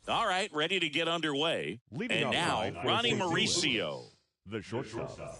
All right, ready to get underway. And now, Ronnie Mauricio. The shortstop.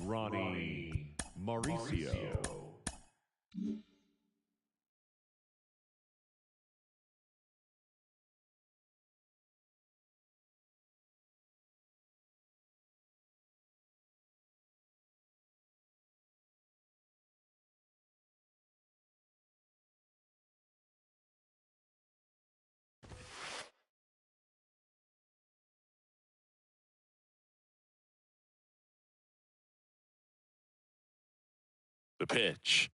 Ronnie Mauricio. The pitch.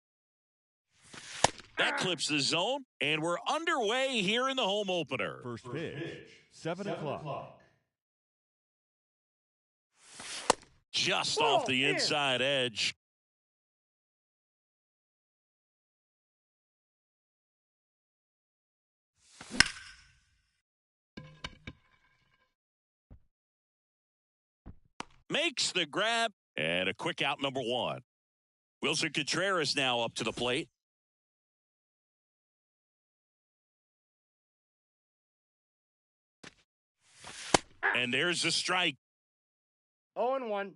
That clips the zone, and we're underway here in the home opener. First pitch, 7 o'clock. Just off the inside edge. Makes the grab, and a quick out, number one. Wilson Contreras now up to the plate. And there's the strike. 0-1.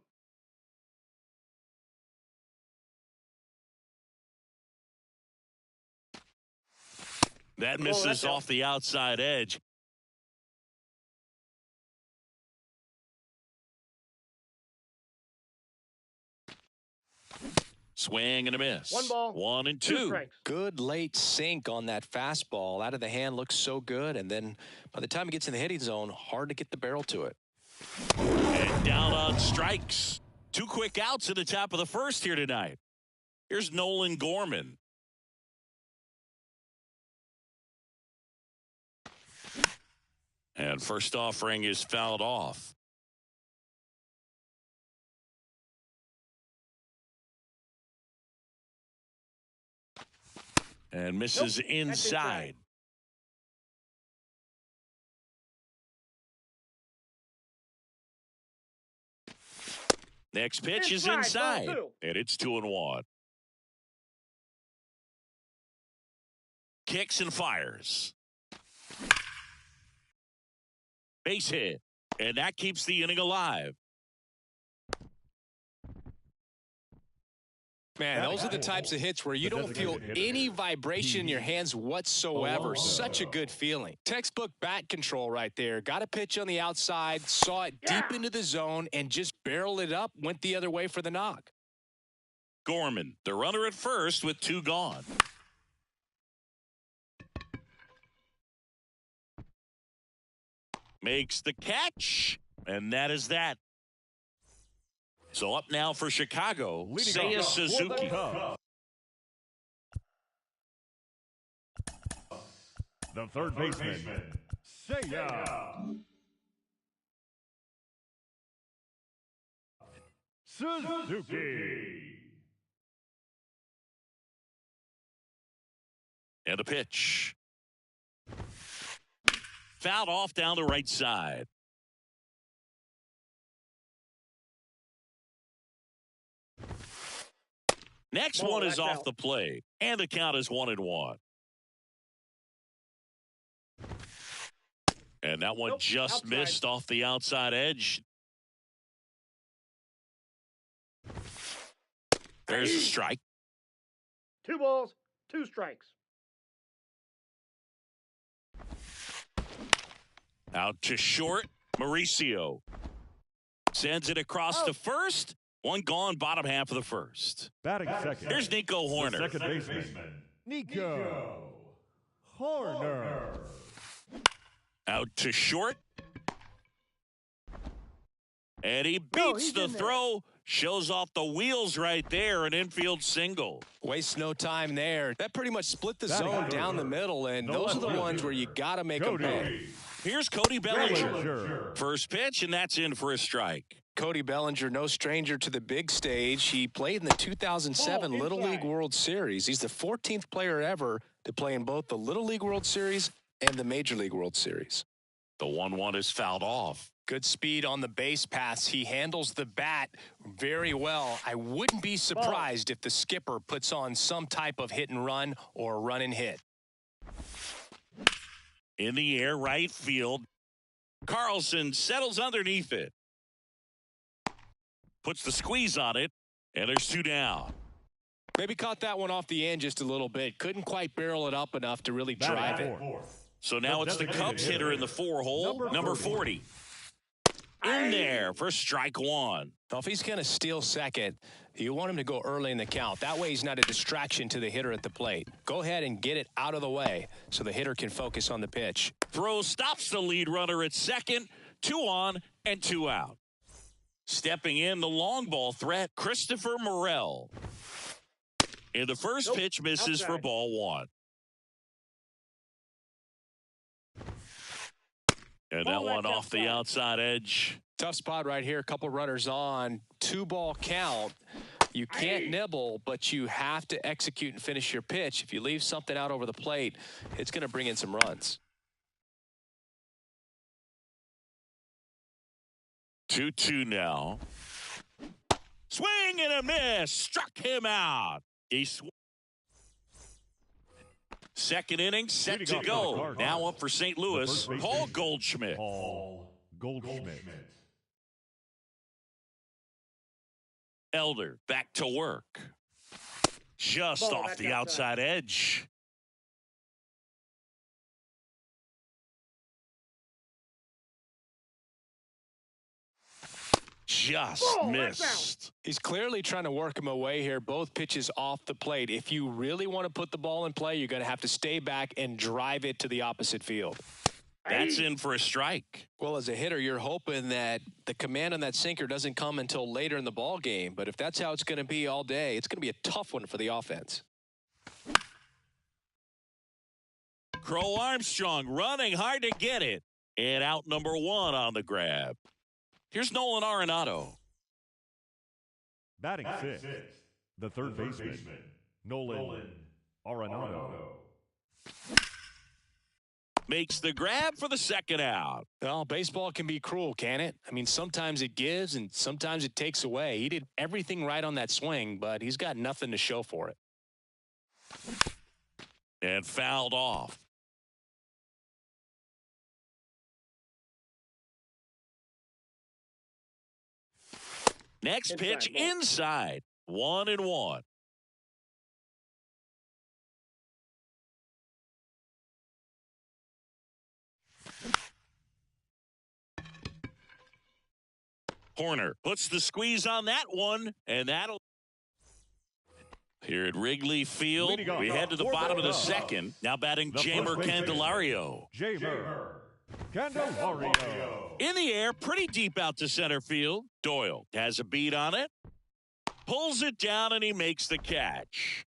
That misses off the outside edge. Swing and a miss. 1 ball. 1 and 2 2. strikes. Good late sink on that fastball. Out of the hand looks so good. And then by the time it gets in the hitting zone, hard to get the barrel to it. And down on strikes. 2 quick outs at the top of the first here tonight. Here's Nolan Gorman. And first offering is fouled off. And misses inside. Next pitch is inside. And it's 2-1. Kicks and fires. Base hit. And that keeps the inning alive. Man, those are the types of hits where you don't feel any vibration in your hands whatsoever. Such a good feeling. Textbook bat control right there. Got a pitch on the outside, saw it deep into the zone, and just barreled it up, went the other way for the knock. Gorman, the runner at first with 2 gone. Makes the catch, and that is that. So up now for Chicago, Seiya Suzuki. The third baseman, Seiya Suzuki. And a pitch. Fouled off down the right side. Next one is off the plate, and the count is 1-1. And that one just missed off the outside edge. There's a strike. 2 balls, 2 strikes. Out to short, Mauricio sends it across to first. 1 gone, bottom half of the first. Batting second. Here's Nico Hoerner. Second baseman, Nico Corner. Out to short. And he No, beats he's the in there. throw. Shows off the wheels right there. An infield single. Waste no time there. That pretty much split the Batting zone third. down the middle, and The those are left the fielder, ones where you got to make them pay. Cody Here's Cody Bellinger. Bellinger. First pitch, and that's in for a strike. Cody Bellinger, no stranger to the big stage. He played in the 2007 Ball Little inside. League World Series. He's the 14th player ever to play in both the Little League World Series and the Major League World Series. The 1-1 is fouled off. Good speed on the base pass. He handles the bat very well. I wouldn't be surprised if the skipper puts on some type of hit and run or run and hit. In the air, right field. Carlson settles underneath it. Puts the squeeze on it, and there's 2 down. Maybe caught that one off the end just a little bit. Couldn't quite barrel it up enough to really drive it. So now it's the Cubs hitter in the 4-hole, number 40. In there for strike 1. Now, if he's going to steal second, you want him to go early in the count. That way he's not a distraction to the hitter at the plate. Go ahead and get it out of the way so the hitter can focus on the pitch. Throw stops the lead runner at second. 2 on and 2 out. Stepping in the long ball threat, Christopher Morel. And the first pitch misses for outside. ball 1. And that Ball one that's off the outside edge. Tough spot right here. A couple runners on. 2-ball count. You can't nibble, but you have to execute and finish your pitch. If you leave something out over the plate, it's going to bring in some runs. 2-2 now. Swing and a miss. Struck him out. Second inning set Leading to off for the go. Cardinals, Now up for St. Louis, first baseman, Paul Goldschmidt. Paul Goldschmidt. Elder back to work. Just Ball off back the outside edge. Just Ball, that's missed. He's clearly trying to work him away here. Both pitches off the plate. If you really want to put the ball in play, you're going to have to stay back and drive it to the opposite field. That's in for a strike. Well, as a hitter, you're hoping that the command on that sinker doesn't come until later in the ball game. But if that's how it's going to be all day, it's going to be a tough one for the offense. Crow Armstrong running hard to get it. And out number 1 on the grab. Here's Nolan Arenado. Batting sixth, the third baseman, Nolan Arenado. Makes the grab for the second out. Well, baseball can be cruel, can it? I mean, sometimes it gives and sometimes it takes away. He did everything right on that swing, but he's got nothing to show for it. And fouled off. Next pitch inside. 1-1. Horner puts the squeeze on that one, and that'll. Here at Wrigley Field, Leading off, we head to the bottom of the Cubs. second. Now batting The Jamer first baseman, Candelario. Jamer Candelario. In the air, pretty deep out to center field. Doyle has a beat on it. Pulls it down, and he makes the catch.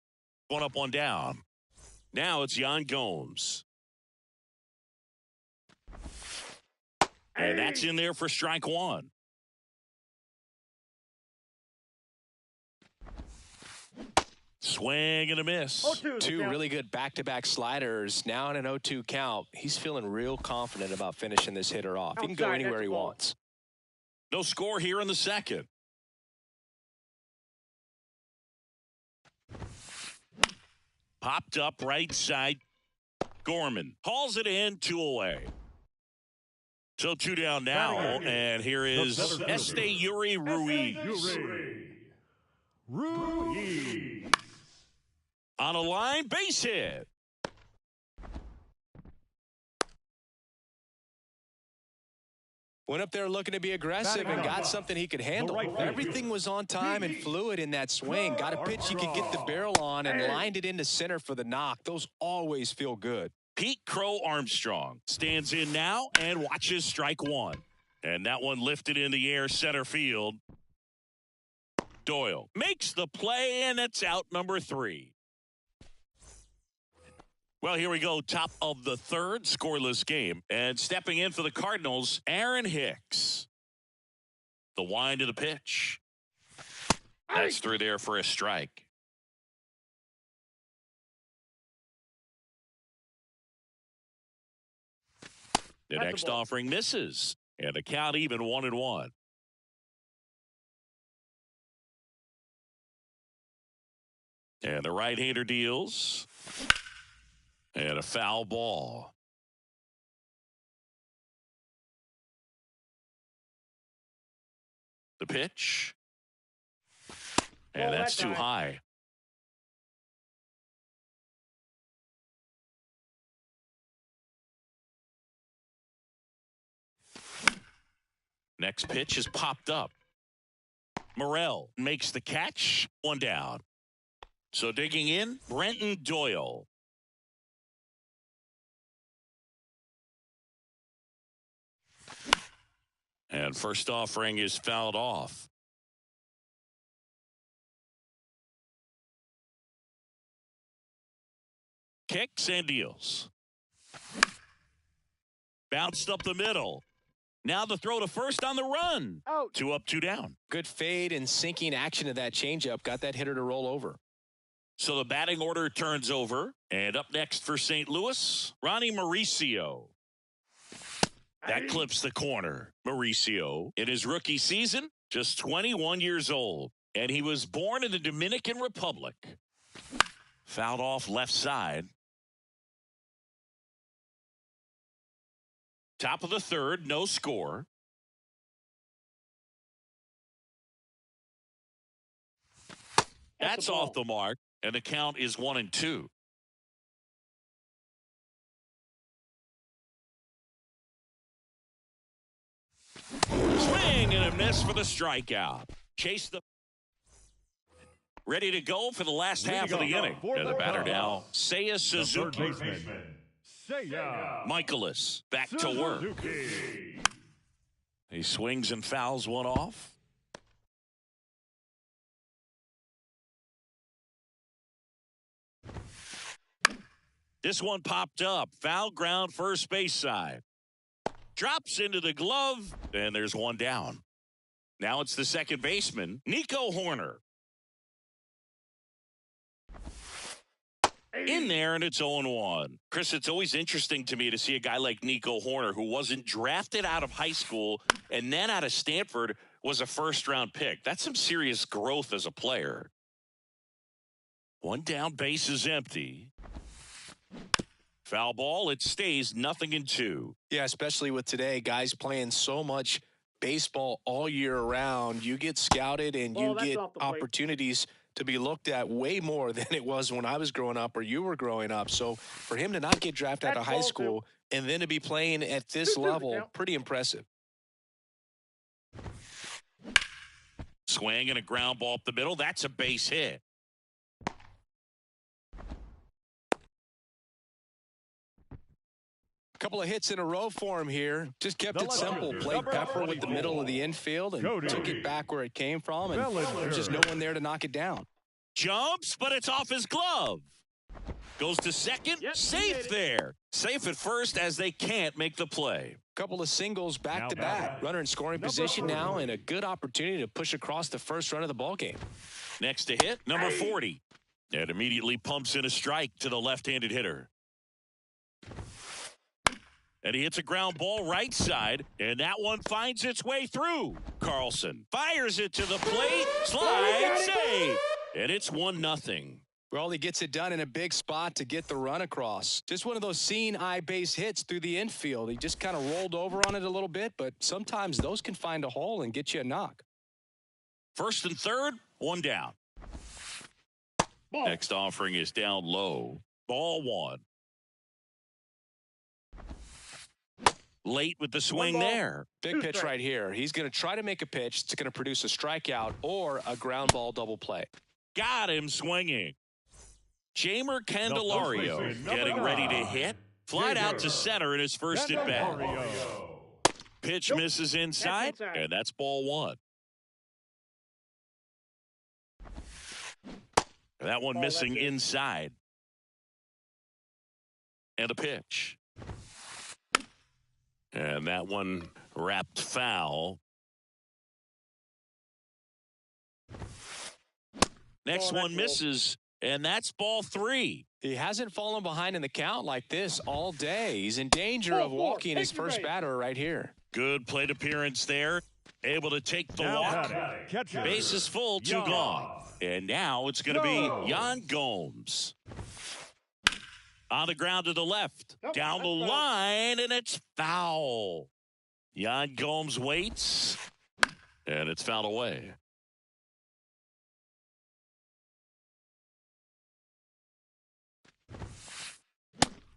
1 up, 1 down. Now it's Yan Gomes. And that's in there for strike 1. Swing and a miss. 0-2 is the Two count. really good back-to-back sliders. Now in an 0-2 count. He's feeling real confident about finishing this hitter off. He can go Outside, anywhere that's he a ball. wants. No score here in the second. Popped up right side. Gorman hauls it in, 2 away. So 2 down now, and here is Esteury Ruiz. Ruiz. On a line, base hit. Went up there looking to be aggressive and got something he could handle. right field. Everything was on time and fluid in that swing. Got a pitch he could get the barrel on and lined it into center for the knock. Those always feel good. Pete Crow Armstrong stands in now and watches strike one. And that one lifted in the air center field. Doyle makes the play, and it's out number 3. Well, here we go. Top of the third, scoreless game. And stepping in for the Cardinals, Aaron Hicks. The wind of the pitch. That's through there for a strike. The next offering misses. And the count even 1-1. And the right-hander deals. And a foul ball. The pitch. And that's too high. Next pitch is popped up. Morel makes the catch. 1 down. So digging in, Brenton Doyle. And first offering is fouled off. Kicks and deals. Bounced up the middle. Now the throw to first on the run. Out. 2 up, 2 down. Good fade and sinking action of that changeup. Got that hitter to roll over. So the batting order turns over. And up next for St. Louis, Ronnie Mauricio. That clips the corner. Mauricio, in his rookie season, just 21 years old. And he was born in the Dominican Republic. Fouled off left side. Top of the third, no score. That's off the mark, and the count is 1-2. Swing and a miss for the strikeout. Chase the. Ready to go for the last half of the inning. And the batter now, Seiya Suzuki. Michaelis back to work. He swings and fouls one off. This one popped up. Foul ground first base side. Drops into the glove, and there's 1 down. Now it's the second baseman, Nico Horner. In there, and it's 0-1. Chris, it's always interesting to me to see a guy like Nico Horner, who wasn't drafted out of high school and then out of Stanford, was a first-round pick. That's some serious growth as a player. 1 down, base is empty. Foul ball, it stays 0-2. Yeah, especially with today, guys playing so much baseball all year round. You get scouted and you get opportunities to be looked at way more than it was when I was growing up or you were growing up. So for him to not get drafted out of high school and then to be playing at this level, pretty impressive. Swing and a ground ball up the middle. That's a base hit. Couple of hits in a row for him here. Just kept it simple. Played pepper with the middle of the infield and took it back where it came from. And there's just no one there to knock it down. Jumps, but it's off his glove. Goes to second. Safe there. Safe at first as they can't make the play. Couple of singles back to back. Runner in scoring position now and a good opportunity to push across the first run of the ball game. Next to hit, number 40. And immediately pumps in a strike to the left-handed hitter. And he hits a ground ball right side, and that one finds its way through. Carlson fires it to the plate, slide, save, and it's 1-0. Well, he gets it done in a big spot to get the run across. Just one of those seeing eye base hits through the infield. He just kind of rolled over on it a little bit, but sometimes those can find a hole and get you a knock. First and third, 1 down. Ball. Next offering is down low. Ball 1. Late with the swing there. Big pitch right here. He's going to try to make a pitch. It's going to produce a strikeout or a ground ball double play. Got him swinging. Jeimer Candelario getting ready to hit. Flied out to center in his first at bat. Pitch misses inside, and that's ball one. That one missing inside. And a pitch. And that one wrapped foul. Next one misses, and that's ball three. He hasn't fallen behind in the count like this all day. He's in danger of walking his first batter right here. Good plate appearance there. Able to take the walk. Bases full, two gone. And now it's going to be Yan Gomes. On the ground to the left. Down the line, and it's foul. Yan Gomes waits, and it's fouled away.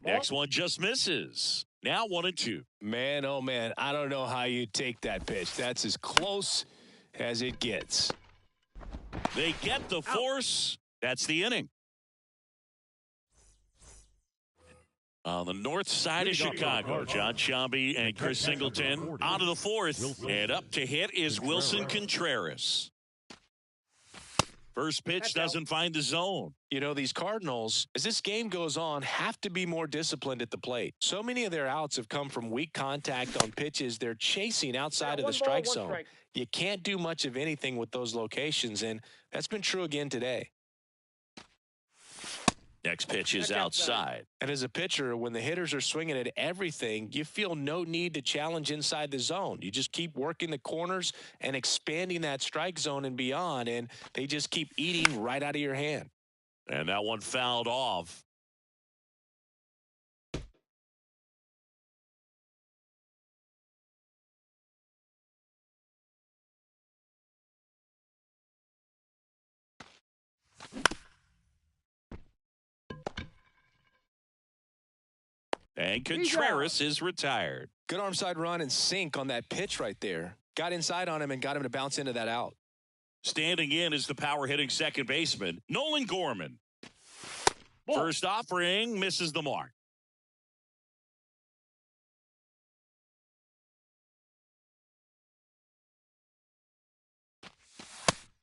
Next one just misses. Now 1-2. Man, oh man, I don't know how you take that pitch. That's as close as it gets. They get the force. That's the inning. On the north side of Chicago, John Sciambi and Chris Singleton out of the fourth, and up to hit is Wilson Contreras. First pitch doesn't find the zone. You know, these Cardinals, as this game goes on, have to be more disciplined at the plate. So many of their outs have come from weak contact on pitches they're chasing outside of the strike zone. You can't do much of anything with those locations, and that's been true again today. Next pitch is outside. And as a pitcher, when the hitters are swinging at everything, you feel no need to challenge inside the zone. You just keep working the corners and expanding that strike zone and beyond, and they just keep eating right out of your hand. And that one fouled off. And Contreras is retired. Good arm side run and sink on that pitch right there. Got inside on him and got him to bounce into that out. Standing in is the power hitting second baseman, Nolan Gorman. First offering misses the mark.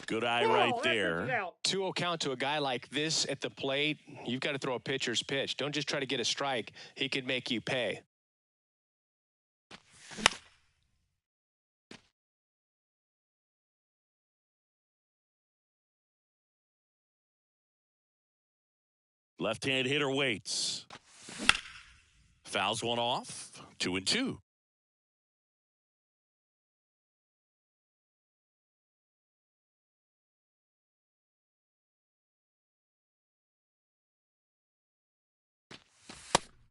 Good eye right there. 2-0 count to a guy like this at the plate. You've got to throw a pitcher's pitch. Don't just try to get a strike. He could make you pay. Left-hand hitter waits. Fouls one off. 2-2.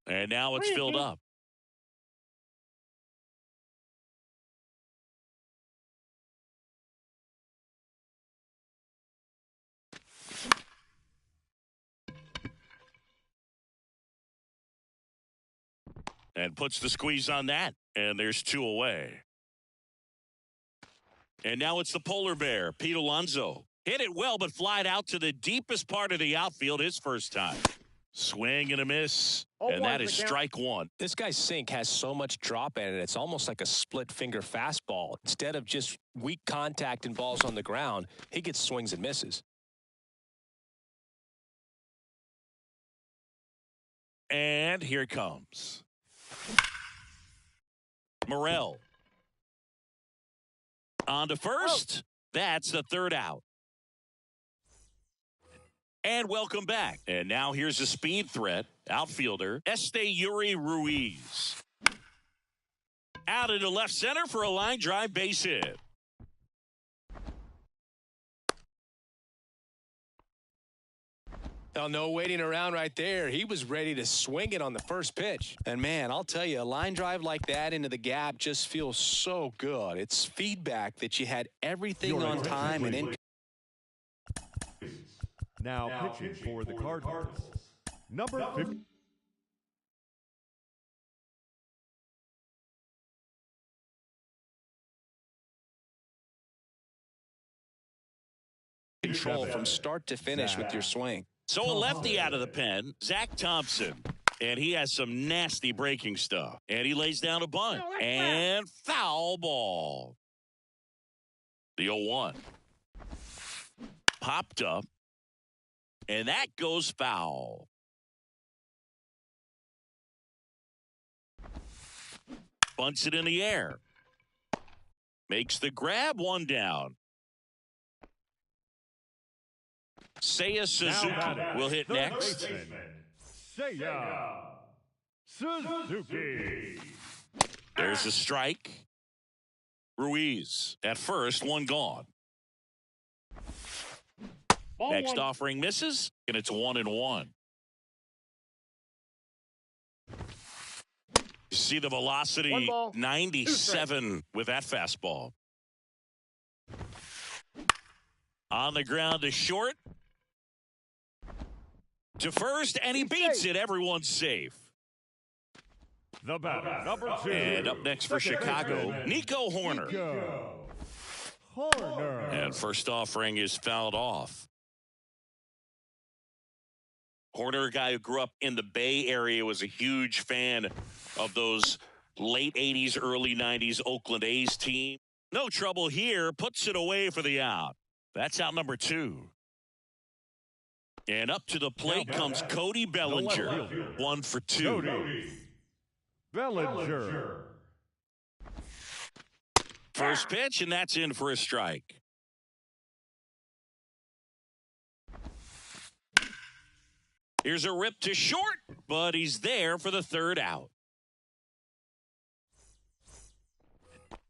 And now it's filled up. And puts the squeeze on that. And there's 2 away. And now it's the polar bear, Pete Alonso. Hit it well, but flied out to the deepest part of the outfield his first time. Swing and a miss, and that is strike one. This guy's sink has so much drop in it, it's almost like a split-finger fastball. Instead of just weak contact and balls on the ground, he gets swings and misses. And here it comes. Morel. On to first. That's the third out. And welcome back. And now here's a speed threat. Outfielder, Esteury Ruiz. Out into left center for a line drive base hit. Oh, no waiting around right there. He was ready to swing it on the first pitch. And, man, I'll tell you, a line drive like that into the gap just feels so good. It's feedback that you had everything on time and in. Now pitching for the Cardinals, number 50. Control from start to finish with your swing. So a lefty out of the pen, Zach Thompson. And he has some nasty breaking stuff. And he lays down a bunt. And foul ball. The 0-1. Popped up. And that goes foul. Bunts it in the air. Makes the grab, 1 down. Seiya Suzuki will hit next. Seiya Suzuki. There's a strike. Ruiz at first, 1 gone. Ball Next 1. offering misses, and it's 1-1. You see the velocity, 1 ball, 97 with that fastball. On the ground to short. To first, and he beats it. Everyone's safe. The batter, number 2. And up next for Second Chicago, baseman, Nico Horner. Nico Horner. And first offering is fouled off. Horner, a guy who grew up in the Bay Area, was a huge fan of those late 80s, early 90s Oakland A's team. No trouble here. Puts it away for the out. That's out number 2. And up to the plate comes Cody Bellinger. 1 for 2. Cody Bellinger. First pitch, and that's in for a strike. Here's a rip to short, but he's there for the 3rd out.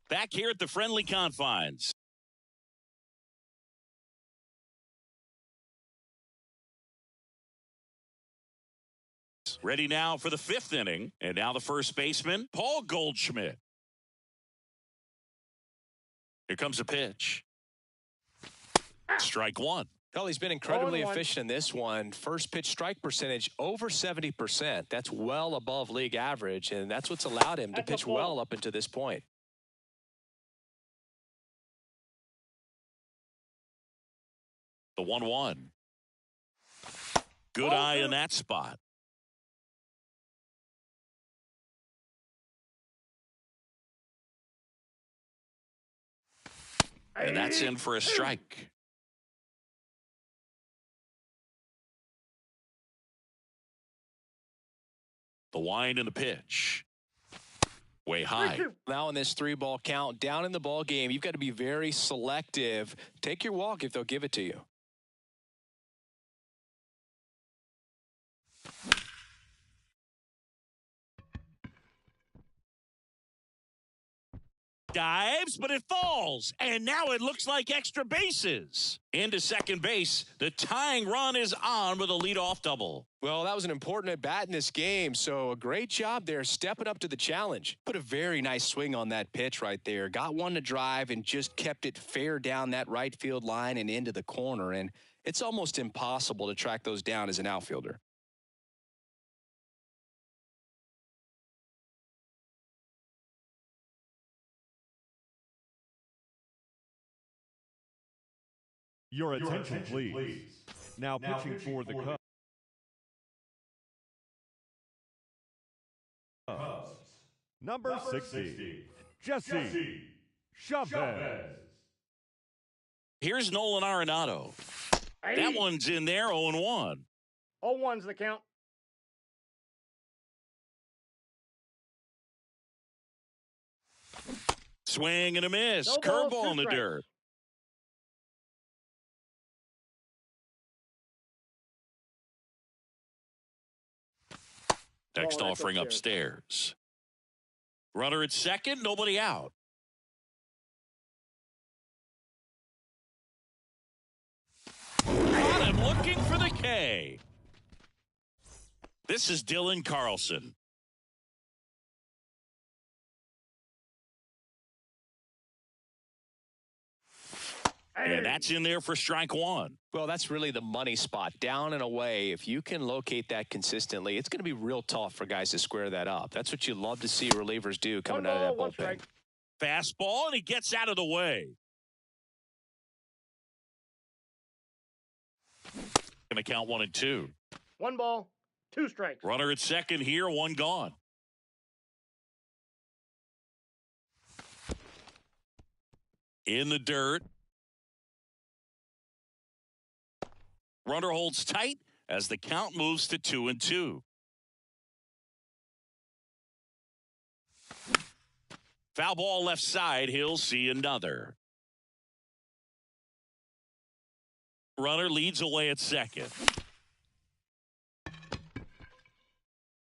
Back here at the friendly confines. Ready now for the 5th inning, and now the first baseman, Paul Goldschmidt. Here comes a pitch. Strike 1. Well, he's been incredibly 0-1. efficient in this one. First pitch strike percentage over 70%. That's well above league average, and that's what's allowed him to That's a pitch ball. well up until this point. The 1-1. Good Ball eye 2. in that spot. And that's in for a strike. The wind and the pitch. Way high. 3-2. Now in this 3-ball count, down in the ball game, you've got to be very selective. Take your walk if they'll give it to you. Dives, but it falls. And now it looks like extra bases. Into second base. The tying run is on with a leadoff double. Well, that was an important at-bat in this game, so a great job there stepping up to the challenge. Put a very nice swing on that pitch right there. Got one to drive and just kept it fair down that right field line and into the corner. And it's almost impossible to track those down as an outfielder. Your attention, please. Now pitching for the Cubs. Number 60, Jesse Chavez. Here's Nolan Arenado. That one's in there, 0-1. 0-1's the count. Swing and a miss. No balls, Curveball 2 in the strikes. dirt. Next Oh, that's offering upstairs. Runner at second, nobody out. Got him looking for the K. This is Dylan Carlson. And that's in there for strike 1. Well, that's really the money spot, down and away. If you can locate that consistently, it's going to be real tough for guys to square that up. That's what you love to see relievers do coming out of that 1 bullpen. strike. Fastball, and he gets out of the way. Going to count 1 and 2. 1 ball, 2 strikes. Runner at second here, one gone. In the dirt. Runner holds tight as the count moves to 2-2. Foul ball left side. He'll see another. Runner leads away at second.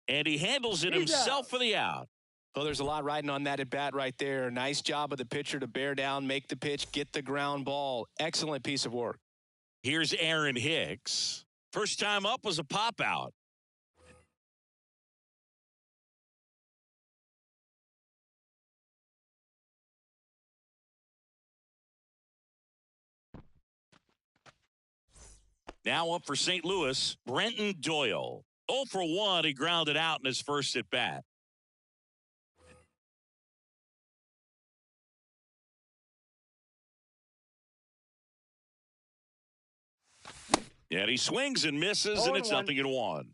And he handles it himself for the out. Well, there's a lot riding on that at bat right there. Nice job of the pitcher to bear down, make the pitch, get the ground ball. Excellent piece of work. Here's Aaron Hicks. First time up was a pop out. Now up for St. Louis, Brenton Doyle. 0 for 1, he grounded out in his first at bat. And he swings and misses, and it's 0-1.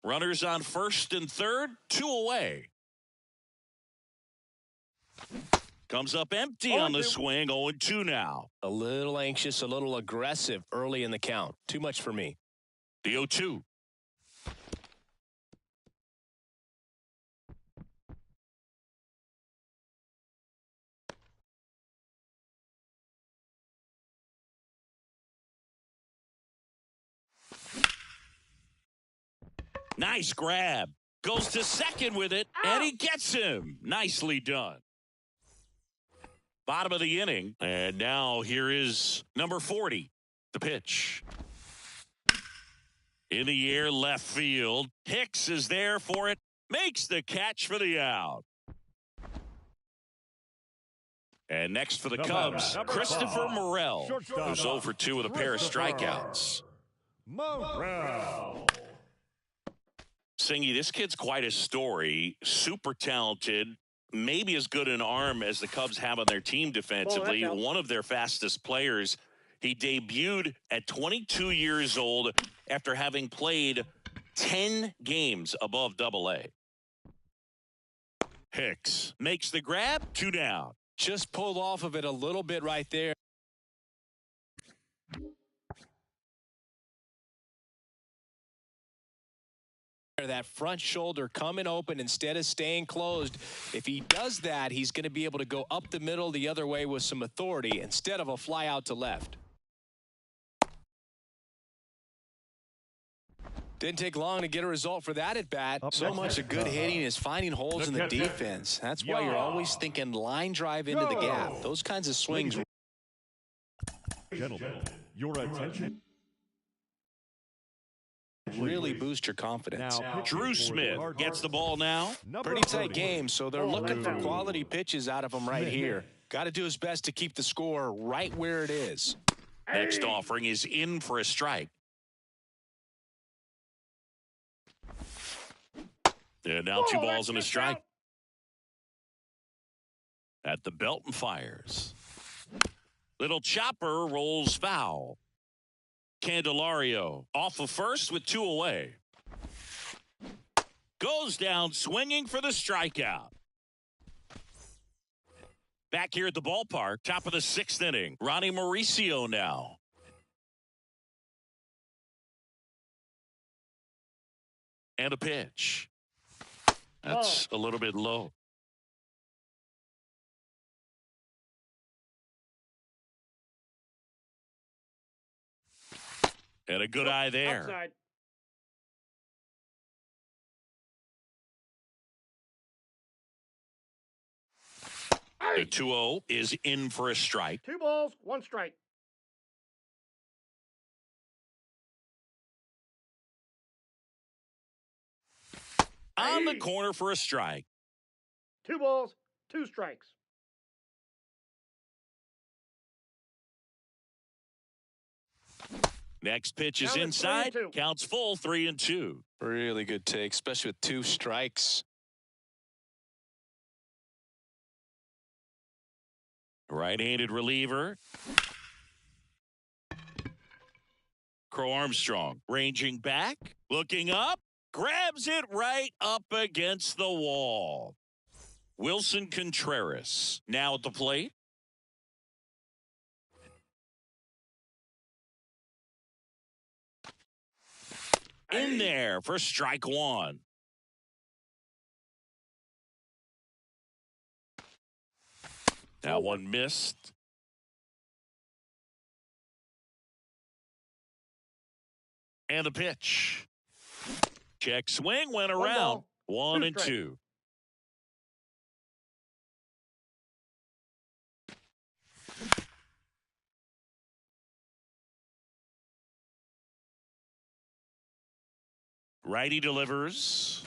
Runners on first and third, 2 away. Comes up empty on the swing, 0-2 now. A little anxious, a little aggressive early in the count. Too much for me. The 0-2. Nice grab. Goes to second with it, and he gets him. Nicely done. Bottom of the inning. And now here is number 40, the pitch. In the air, left field. Hicks is there for it. Makes the catch for the out. And next for the Cubs, Christopher Morel, who's 0 for 2 with a pair of strikeouts. Morel. Singy, this kid's quite a story. Super talented. Maybe as good an arm as the Cubs have on their team defensively. One of their fastest players. He debuted at 22 years old after having played 10 games above Double-A. Hicks makes the grab, 2 down. Just pulled off of it a little bit right there. That front shoulder coming open instead of staying closed. If he does that, he's going to be able to go up the middle the other way with some authority instead of a fly out to left. Didn't take long to get a result for that at bat. So much of good hitting is finding holes in the defense. That's why you're always thinking line drive into the gap. Those kinds of swings. Gentlemen, your attention. Really boost your confidence. Now, Drew Smith gets the ball now. Pretty tight game, so they're looking for quality pitches out of him right here. Got to do his best to keep the score right where it is. Next offering is in for a strike. And now 2 balls and a strike. At the belt and fires. Little chopper rolls foul. Candelario off of first with 2 away. Goes down swinging for the strikeout. Back here at the ballpark, top of the 6th inning. Ronnie Mauricio now. And a pitch. That's a little bit low. And a good eye there. Outside. The 2-0 is in for a strike. 2 balls, 1 strike. On the corner for a strike. 2 balls, 2 strikes. Next pitch is Count is inside. 3-2. Counts full, 3-2. Really good take, especially with 2 strikes. Right-handed reliever. Crow Armstrong ranging back, looking up, grabs it right up against the wall. Wilson Contreras now at the plate. In there for strike one. Now one missed. And the pitch. Check swing went around. 1-2. Righty delivers.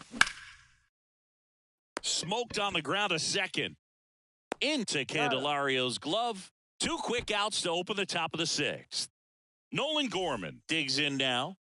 Smoked on the ground a second. Into Candelario's glove. 2 quick outs to open the top of the 6th. Nolan Gorman digs in now.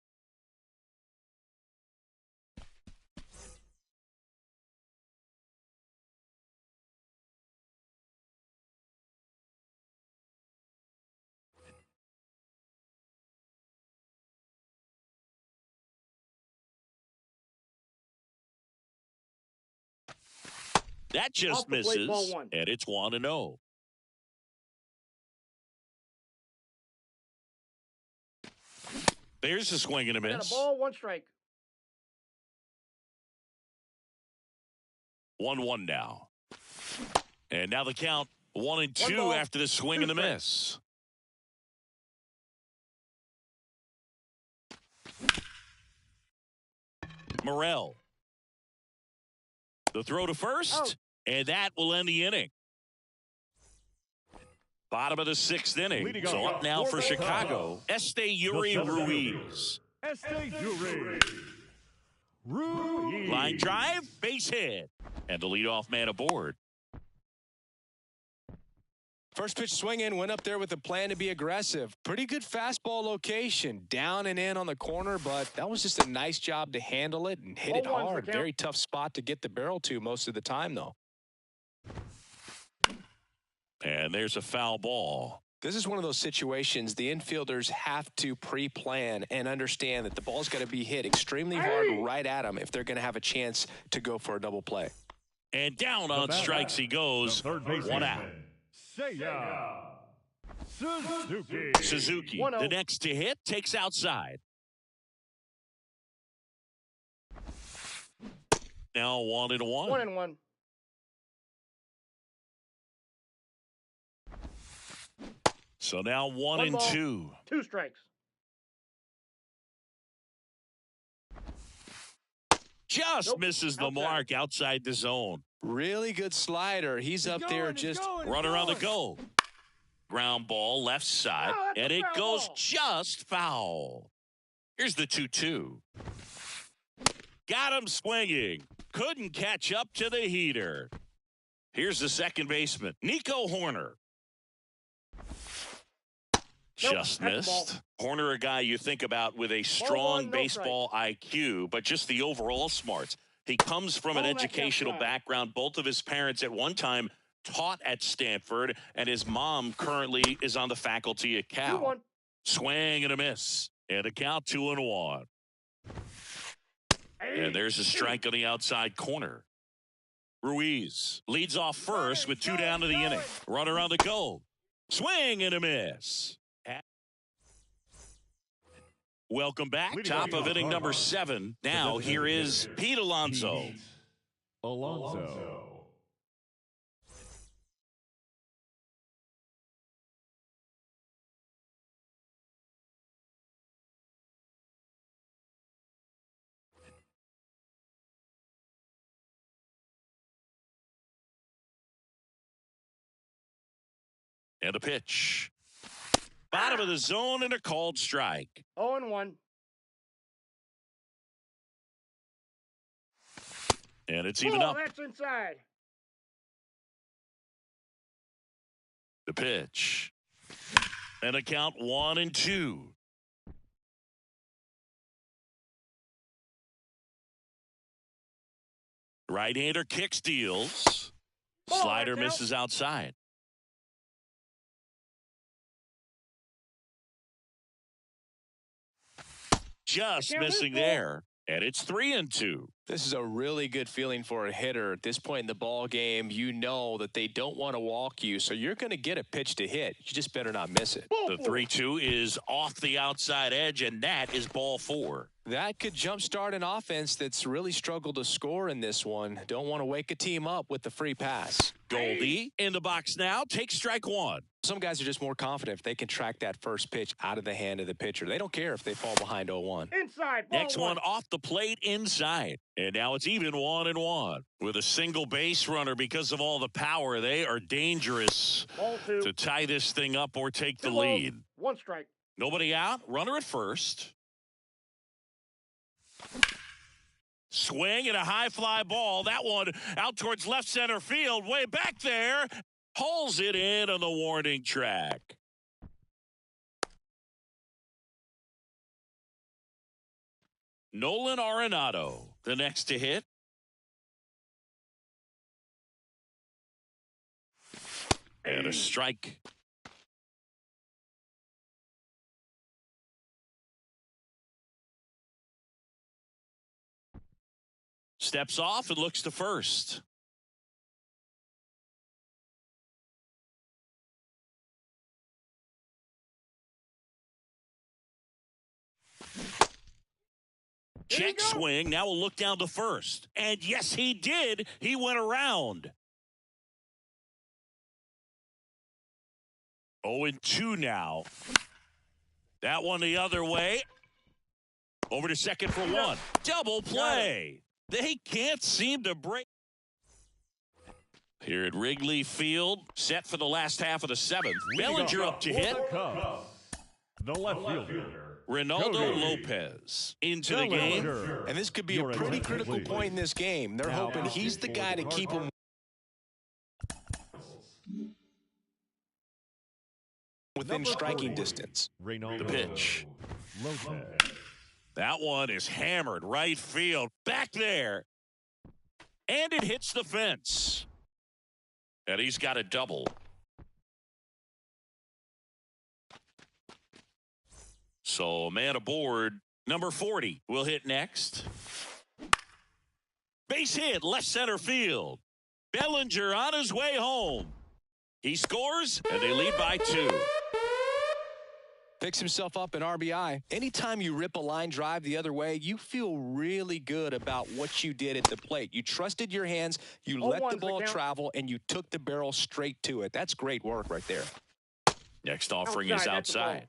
That just misses, and it's 1-0. There's a swing and a miss. And a ball, 1 strike. 1-1 now. And now the count 1-2 after the swing and the miss. Morel. The throw to first, and that will end the inning. Bottom of the 6th inning. So up now for Chicago, Esteury Ruiz. Line drive, base hit, and the leadoff man aboard. First pitch swing in, went up there with a plan to be aggressive. Pretty good fastball location, down and in on the corner, but that was just a nice job to handle it and hit it hard. Very tough spot to get the barrel to most of the time, though. And there's a foul ball. This is one of those situations the infielders have to pre-plan and understand that the ball's got to be hit extremely hard right at them if they're going to have a chance to go for a double play. And down on strikes he goes. 1 out. Suzuki, the next to hit, takes outside. Now 1-1. 1-1. So now 1-2. 2 strikes. Just misses the mark outside the zone. Really good slider. He's up there just runner on the go. Ground ball left side, and it goes just foul. Here's the 2-2. Got him swinging. Couldn't catch up to the heater. Here's the second baseman, Nico Hoerner. Just missed. Hoerner, a guy you think about with a strong baseball IQ, but just the overall smarts. He comes from an educational background. Both of his parents at one time taught at Stanford, and his mom currently is on the faculty at Cal. Swing and a miss. And a count 2-1. And there's a strike on the outside corner. Ruiz leads off first with 2 down to the inning. Runner on the go. Swing and a miss. Welcome back. Top of inning number 7. Now here is Pete Alonso. And a pitch. Bottom of the zone and a called strike. 0-1. And it's even up. That's inside. The pitch. And a count 1-2. Right-hander kick steals. Slider misses outside. Just missing there. And it's 3-2. This is a really good feeling for a hitter. At this point in the ball game, you know that they don't want to walk you, so you're going to get a pitch to hit. You just better not miss it. The 3-2 is off the outside edge, and that is ball 4. That could jumpstart an offense that's really struggled to score in this one. Don't want to wake a team up with the free pass. Goldie in the box now. Takes strike 1. Some guys are just more confident if they can track that first pitch out of the hand of the pitcher. They don't care if they fall behind 0-1. Inside. Ball Next one off the plate inside. And now it's even 1-1. With a single base runner because of all the power, they are dangerous Ball 2. to tie this thing up or take the 2 balls, lead. 1 strike. Nobody out. Runner at first. Swing and a high fly ball. That one out towards left center field. Way back there. Hauls it in on the warning track. Nolan Arenado, the next to hit. And a strike. Steps off and looks to first. Check swing. Now we'll look down to first. And yes, he did. He went around. 0-2 now. That one the other way. Over to second for 1. Double play. They can't seem to break. Here at Wrigley Field, set for the last half of the 7th. Bellinger up to hit. The left fielder. Ronaldo Lopez into the game. And this could be a pretty critical point in this game. They're hoping he's the guy to keep him within striking distance. The pitch. Lopez. That one is hammered right field. Back there. And it hits the fence. And he's got a double. So, man aboard. Number 40 will hit next. Base hit, left center field. Bellinger on his way home. He scores, and they lead by 2. Picks himself up an RBI. Anytime you rip a line drive the other way, you feel really good about what you did at the plate. You trusted your hands, you let the ball travel, and you took the barrel straight to it. That's great work right there. Next offering is outside.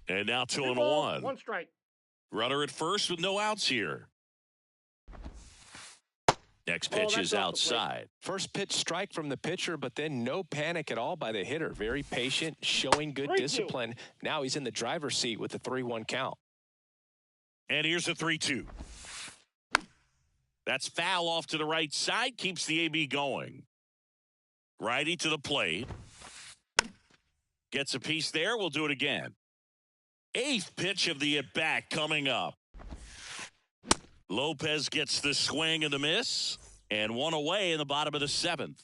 And now 2-1. 1 strike. Runner at first with no outs here. Next pitch is outside. First pitch strike from the pitcher, but then no panic at all by the hitter. Very patient, showing good discipline. Now he's in the driver's seat with the 3-1 count. And here's a 3-2. That's foul off to the right side. Keeps the AB going. Righty to the plate. Gets a piece there. We'll do it again. 8th pitch of the at-bat coming up. Lopez gets the swing and the miss. And 1 away in the bottom of the 7th.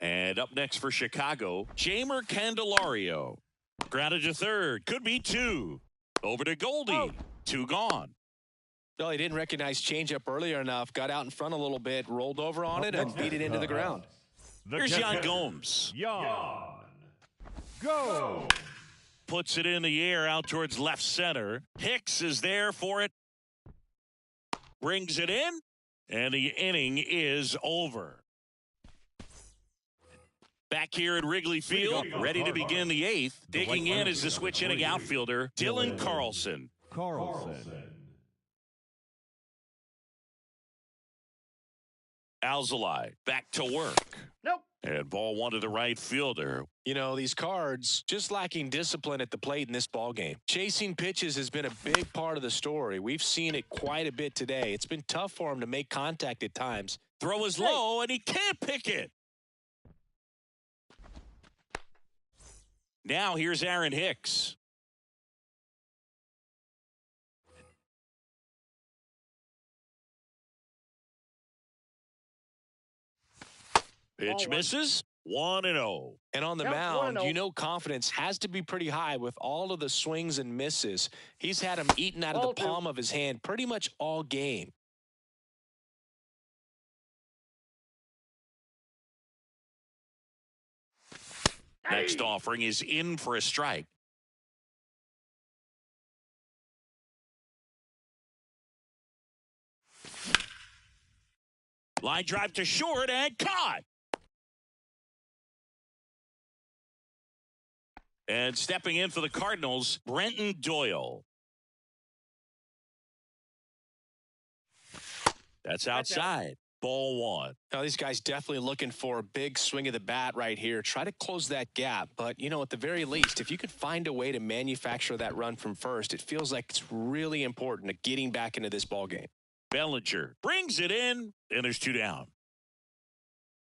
And up next for Chicago, Jeimer Candelario. Grounded to third. Could be 2. Over to Goldie. 2 gone. Well, he didn't recognize changeup earlier enough. Got out in front a little bit, rolled over on it, and beat it into the ground. Here's Yan Gomes. Yan. Go. Puts it in the air out towards left center. Hicks is there for it. Brings it in. And the inning is over. Back here at Wrigley Field, ready to begin the 8th. Digging in is the switch inning outfielder, Dylan Carlson. Alzolay back to work. Nope. And ball 1 to the right fielder. You know, these Cards just lacking discipline at the plate in this ball game. Chasing pitches has been a big part of the story. We've seen it quite a bit today. It's been tough for him to make contact at times. Throw is low, and he can't pick it. Now here's Aaron Hicks. Pitch misses. 1-0. And on the Count mound, 1-0. you know confidence has to be pretty high with all of the swings and misses. He's had them eaten out of Ball the 2. palm of his hand pretty much all game. Next offering is in for a strike. Line drive to short and caught. And stepping in for the Cardinals, Brenton Doyle. That's outside. Ball 1. Now, these guys definitely looking for a big swing of the bat right here. Try to close that gap. But, you know, at the very least, if you could find a way to manufacture that run from first, it feels like it's really important to getting back into this ball game. Bellinger brings it in, and there's 2 down.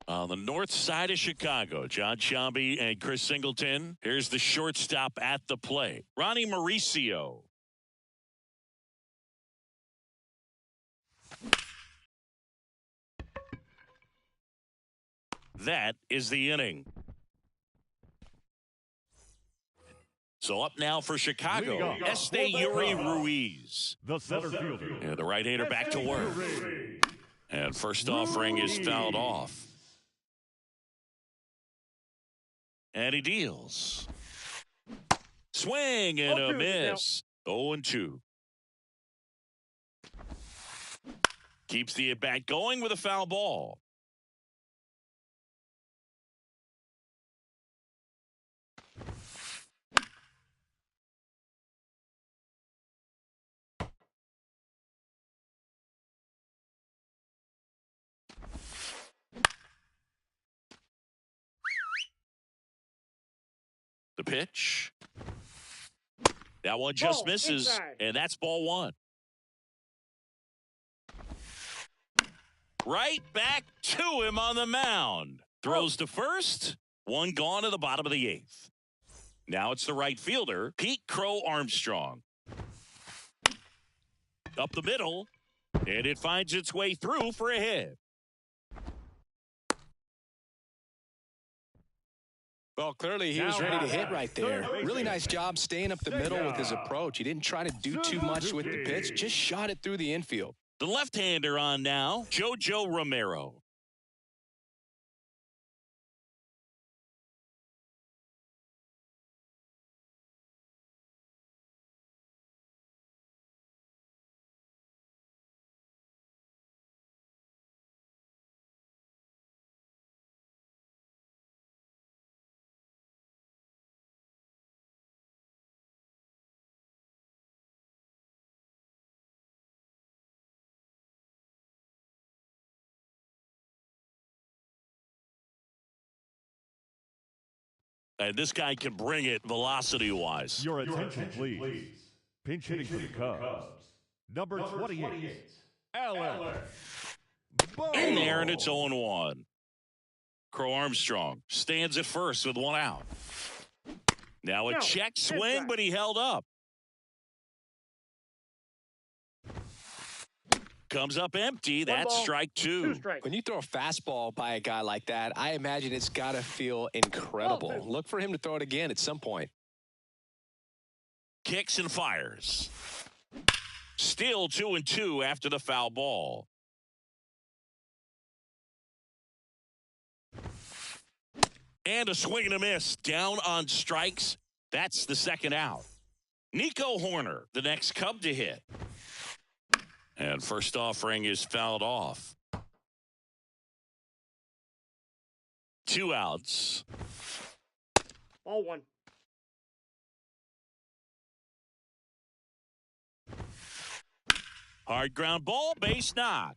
On the north side of Chicago, John Sciambi and Chris Singleton. Here's the shortstop at the plate, Ronnie Mauricio. That is the inning. So up now for Chicago, Esteury Ruiz. The center fielder. And the right-hander back to work. And first offering is fouled off. And he deals. Swing and a 0-2 miss. 0-2. Keeps the at-bat going with a foul ball. The pitch. That one just Ball, misses, inside. and that's ball 1. Right back to him on the mound. Throws to first. 1 gone to the bottom of the 8th. Now it's the right fielder, Pete Crow Armstrong. Up the middle, and it finds its way through for a hit. Well, clearly he was ready to hit right there. Really nice job staying up the middle with his approach. He didn't try to do too much with the pitch, just shot it through the infield. The left-hander on now, Jojo Romero. And this guy can bring it velocity-wise. Your attention, please. Pinch hitting for the Cubs. Number 28, Alex. In there, and it's 0-1. Crow Armstrong stands at first with 1 out. Now a No, check swing, inside. but he held up. Comes up empty. That's ball, strike 2 2. strikes. When you throw a fastball by a guy like that, I imagine it's got to feel incredible. Oh, Look for him to throw it again at some point. Kicks and fires. Still 2-2 after the foul ball. And a swing and a miss. Down on strikes. That's the 2nd out. Nico Horner, the next Cub to hit. And first offering is fouled off. 2 outs. Ball 1. Hard ground ball, base knock.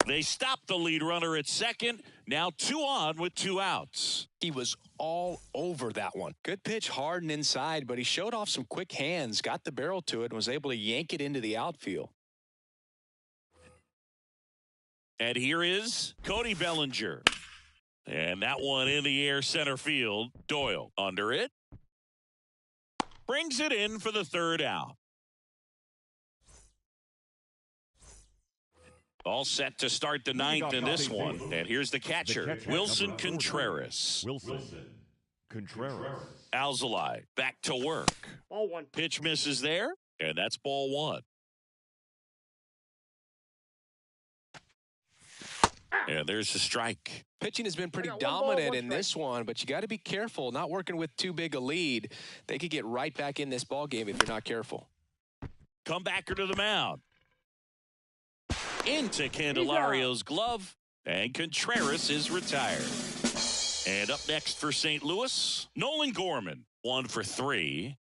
They stop the lead runner at second. Now 2 on with 2 outs. He was all over that one. Good pitch, hard and inside, but he showed off some quick hands, got the barrel to it, and was able to yank it into the outfield. And here is Cody Bellinger. And that one in the air center field. Doyle under it. Brings it in for the 3rd out. All set to start the ninth in this one. And here's the catcher, Wilson Contreras. Wilson Contreras. Alzolay back to work. Ball one. Pitch misses there, and that's ball one. And there's the strike. Pitching has been pretty I got 1 ball, dominant 1 in this one, but you got to be careful. Not working with too big a lead. They could get right back in this ball game if you're not careful. Comebacker to the mound. Into Candelario's glove, and Contreras is retired. And up next for St. Louis, Nolan Gorman, 1 for 3.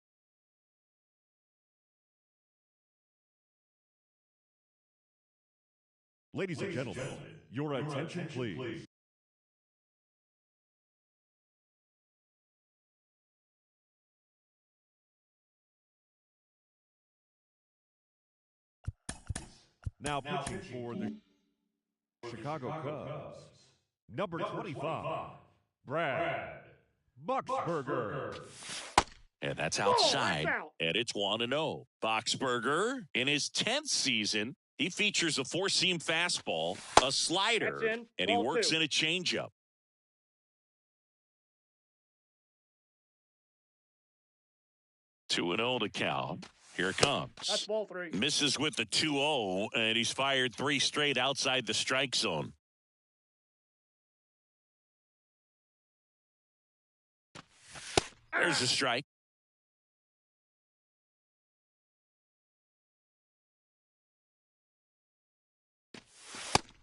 Ladies and gentlemen, your attention, please. Now pitching for the Chicago Cubs, number 25, Brad Boxberger. And that's outside, that's out. and it's 1-0. Boxberger, in his 10th season, he features a four-seam fastball, a slider, That's in. and he Ball works 2. in a changeup. Two and 0 to count. Here it comes. That's ball 3. Misses with the 2-0, and he's fired 3 straight outside the strike zone. There's a strike.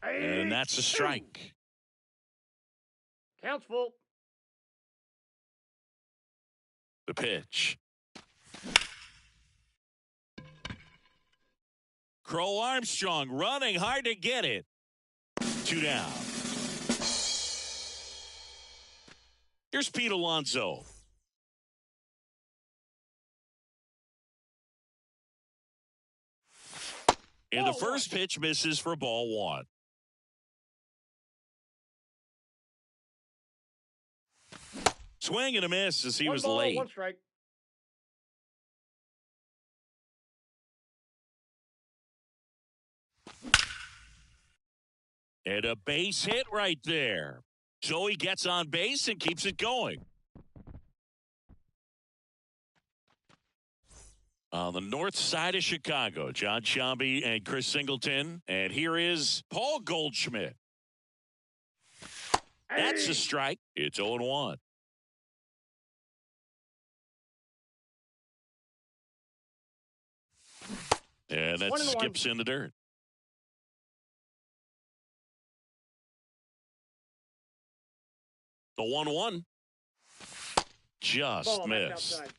And that's a strike. Counts full. The pitch. Crow Armstrong running hard to get it. 2 down. Here's Pete Alonso. And the first pitch misses for ball 1. Swing and a miss as he 1 was ball, late. 1 strike. And a base hit right there. So he gets on base and keeps it going. On the north side of Chicago, John Sciambi and Chris Singleton. And here is Paul Goldschmidt. That's a strike. It's 0-1. And that 1-1. skips in the dirt. The 1-1 just Ball back missed. outside.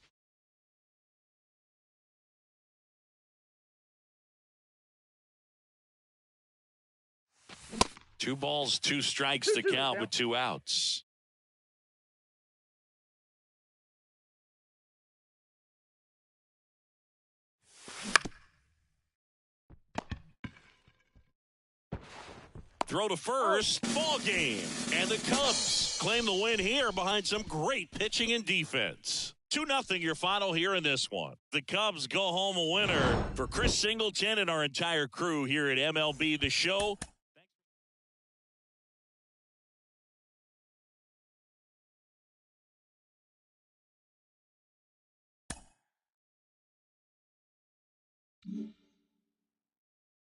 Two balls, 2 strikes to count with 2 outs. Throw to first, ball game. And the Cubs claim the win here behind some great pitching and defense. 2-0 your final here in this one. The Cubs go home a winner. For Chris Singleton and our entire crew here at MLB The Show, Mm-hmm.